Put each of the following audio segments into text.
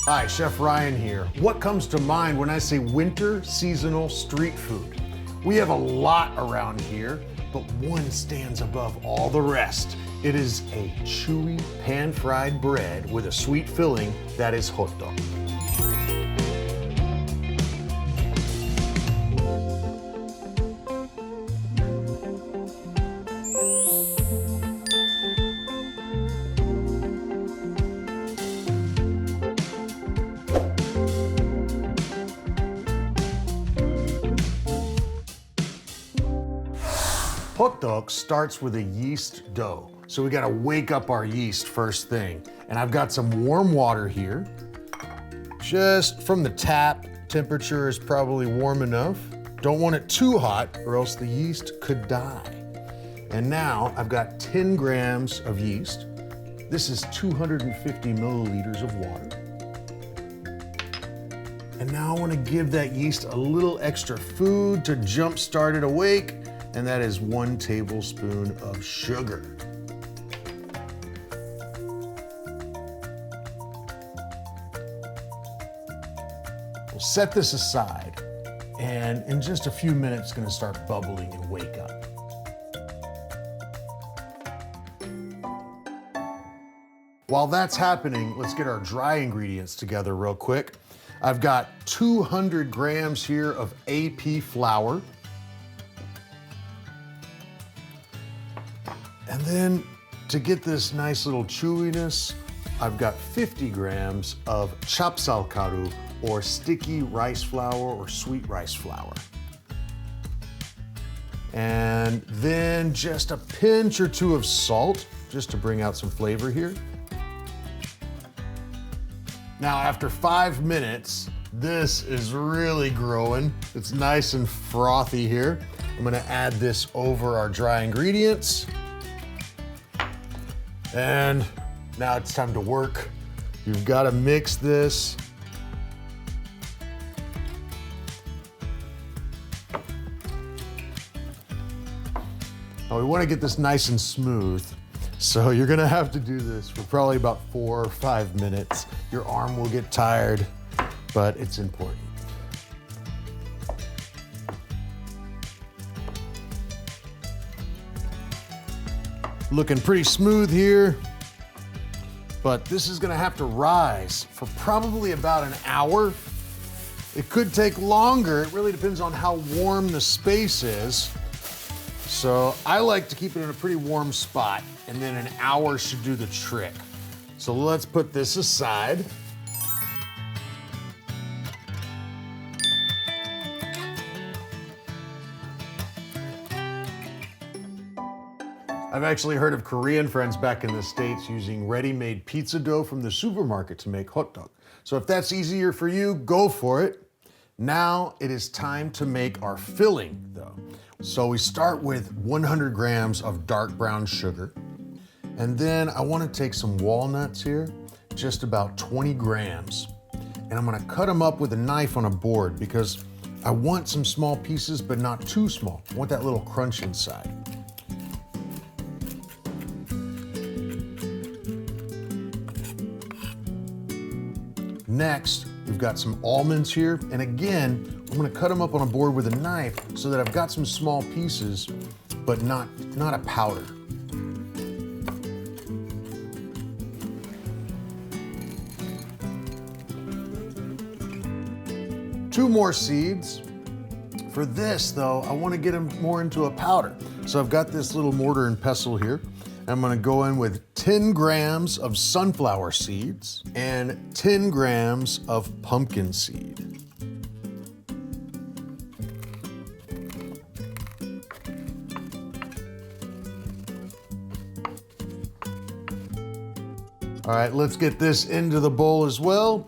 Hi, Chef Ryan here. What comes to mind when I say winter seasonal street food? We have a lot around here, but one stands above all the rest. It is a chewy pan-fried bread with a sweet filling that is hotteok. Hotteok starts with a yeast dough. So we gotta wake up our yeast first thing. And I've got some warm water here. Just from the tap, temperature is probably warm enough. Don't want it too hot or else the yeast could die. And now I've got 10 grams of yeast. This is 250 milliliters of water. And now I wanna give that yeast a little extra food to jumpstart it awake. And that is 1 tablespoon of sugar. We'll set this aside, and in just a few minutes, it's gonna start bubbling and wake up. While that's happening, let's get our dry ingredients together real quick. I've got 200 grams here of AP flour. And then to get this nice little chewiness, I've got 50 grams of chapsalkaru, or sticky rice flour or sweet rice flour. And then just a pinch or two of salt, just to bring out some flavor here. Now, after 5 minutes, this is really growing. It's nice and frothy here. I'm gonna add this over our dry ingredients. And now it's time to work. You've got to mix this. Now we want to get this nice and smooth. So you're gonna have to do this for probably about 4 or 5 minutes. Your arm will get tired, but it's important. Looking pretty smooth here, but this is gonna have to rise for probably about an hour. It could take longer. It really depends on how warm the space is. So I like to keep it in a pretty warm spot, and then an hour should do the trick. So let's put this aside. I've actually heard of Korean friends back in the States using ready-made pizza dough from the supermarket to make hotteok. So if that's easier for you, go for it. Now it is time to make our filling though. So we start with 100 grams of dark brown sugar. And then I wanna take some walnuts here, just about 20 grams. And I'm gonna cut them up with a knife on a board because I want some small pieces, but not too small. I want that little crunch inside. Next, we've got some almonds here. And again, I'm gonna cut them up on a board with a knife so that I've got some small pieces, but not a powder. Two more seeds. For this though, I wanna get them more into a powder. So I've got this little mortar and pestle here. I'm gonna go in with 10 grams of sunflower seeds and 10 grams of pumpkin seed. All right, let's get this into the bowl as well.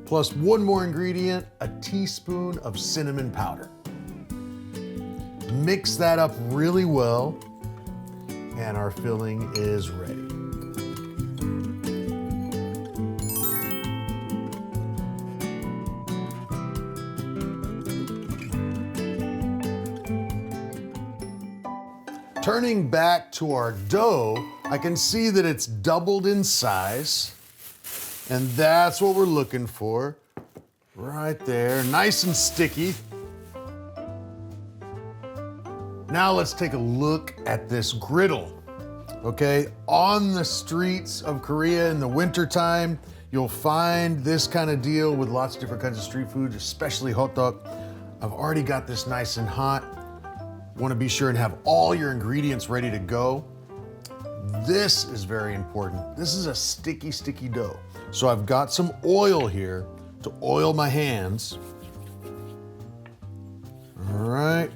Plus one more ingredient, a teaspoon of cinnamon powder. Mix that up really well, and our filling is ready. Turning back to our dough, I can see that it's doubled in size. And that's what we're looking for. Right there, nice and sticky. Now let's take a look at this griddle. Okay, on the streets of Korea in the wintertime, you'll find this kind of deal with lots of different kinds of street food, especially hotteok. I've already got this nice and hot. Want to be sure and have all your ingredients ready to go. This is very important. This is a sticky, sticky dough. So I've got some oil here to oil my hands. All right,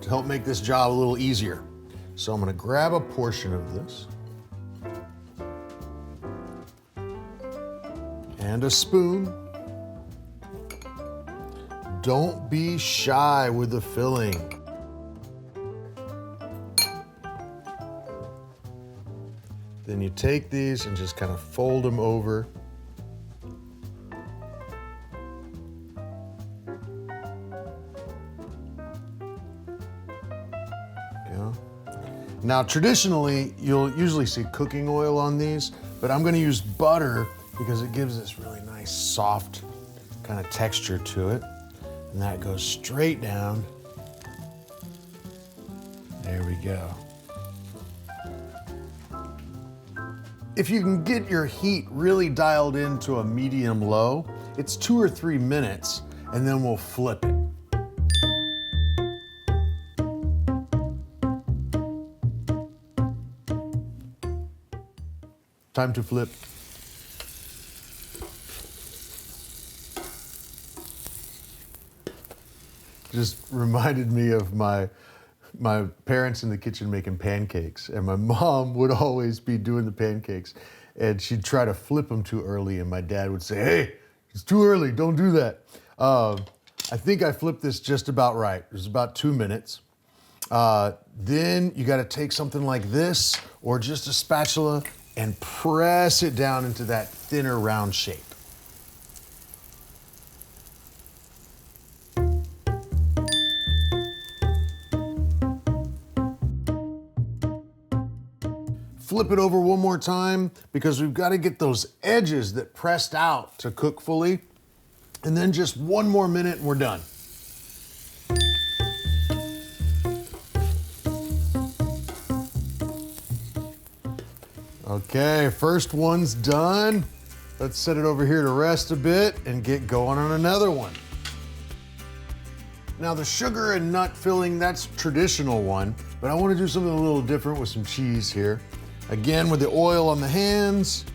to help make this job a little easier. So I'm gonna grab a portion of this and a spoon. Don't be shy with the filling. Then you take these and just kind of fold them over. Now, traditionally, you'll usually see cooking oil on these, but I'm gonna use butter because it gives this really nice, soft kind of texture to it. And that goes straight down. There we go. If you can get your heat really dialed into a medium low, it's 2 or 3 minutes, and then we'll flip it. Time to flip. Just reminded me of my parents in the kitchen making pancakes, and my mom would always be doing the pancakes, and she'd try to flip them too early, and my dad would say, "Hey, it's too early, don't do that." I think I flipped this just about right. It was about 2 minutes. Then you gotta take something like this, or just a spatula, and press it down into that thinner round shape. Flip it over one more time because we've got to get those edges that pressed out to cook fully. And then just 1 more minute and we're done. Okay, first one's done. Let's set it over here to rest a bit and get going on another one. Now the sugar and nut filling, that's traditional one, but I want to do something a little different with some cheese here. Again, with the oil on the hands.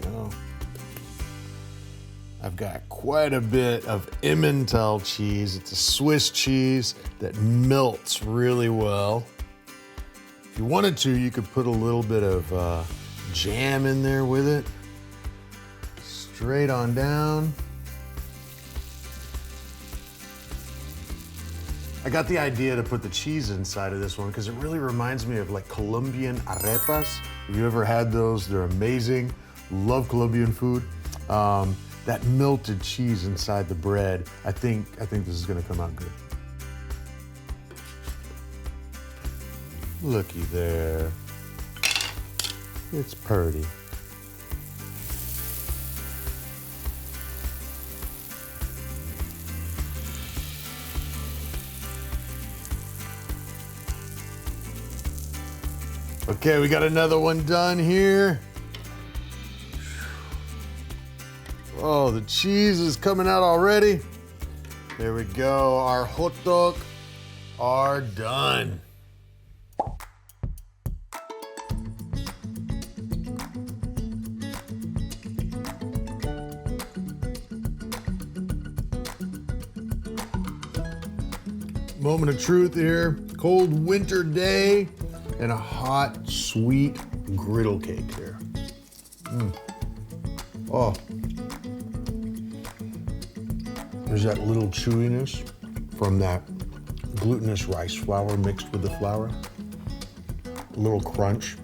Go. I've got quite a bit of Emmental cheese. It's a Swiss cheese that melts really well. If you wanted to, you could put a little bit of jam in there with it. Straight on down. I got the idea to put the cheese inside of this one because it really reminds me of like Colombian arepas. Have you ever had those? They're amazing. Love Colombian food. That melted cheese inside the bread, I think this is gonna come out good. Looky there. It's pretty. Okay, we got another one done here. Oh, the cheese is coming out already. There we go. Our hotteok are done. Moment of truth here. Cold winter day and a hot, sweet griddle cake here. Oh. There's that little chewiness from that glutinous rice flour mixed with the flour. A little crunch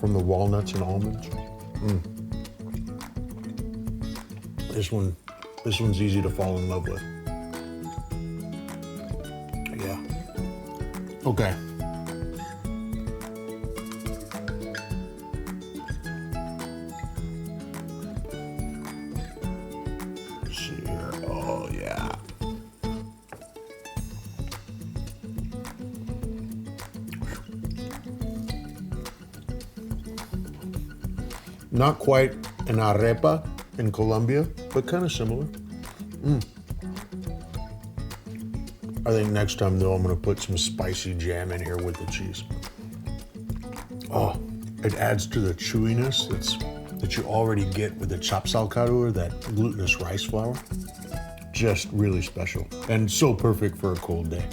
from the walnuts and almonds. This one's easy to fall in love with. Yeah. Okay. see here. Oh, yeah. Not quite an arepa in Colombia, but kind of similar. I think next time, though, I'm going to put some spicy jam in here with the cheese. Oh, it adds to the chewiness that you already get with the chapsalcado, that glutinous rice flour. Just really special and so perfect for a cold day.